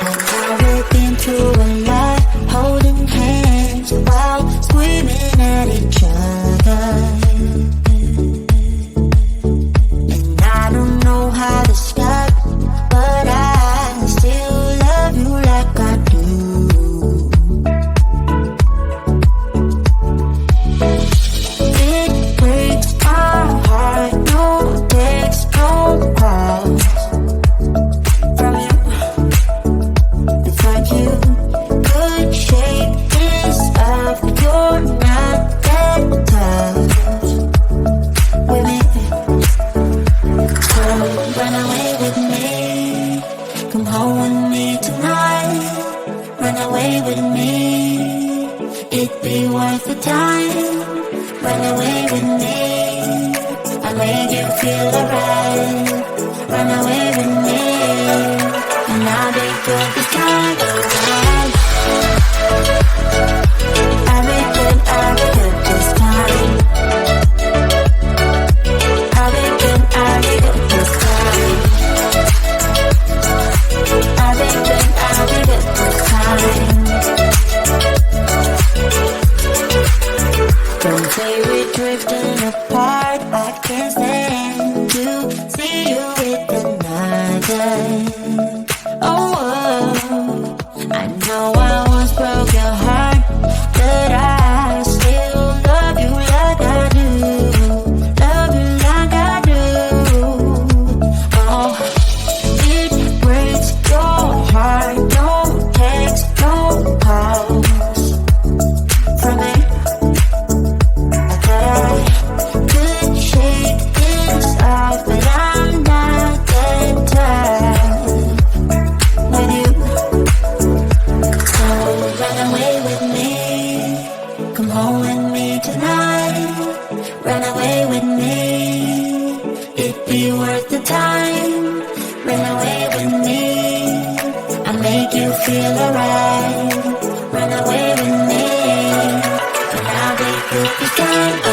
And now we've been through a lot, holding hands while screaming at each other. And I don't know how to stop, but I still love you like I do. It breaks my heart, no text, no calls from you. It's like you could shake this off, but you're not that tough with me. So run away with me, come home with me tonight. Run away with me, it'd be worth the time. Run away with me, I'll make you feel alright. Run away with me, and I'll be good this time around. I'll be good this time. I'll be good this time. I'll be good this time. Don't say we're drifting apart, I can't stand to see you with another. Oh, I know I once broke your heart, but I still love you like I do. Love you like I do. Oh, it breaks your heart, no text, no calls from me. I thought I could shake this off, but I'm not that tough with you. So run away with me, come home with me tonight. Run away with me, it'd be worth the time. Run away with me, I'll make you feel alright. Run away with me, and I'll be good this time.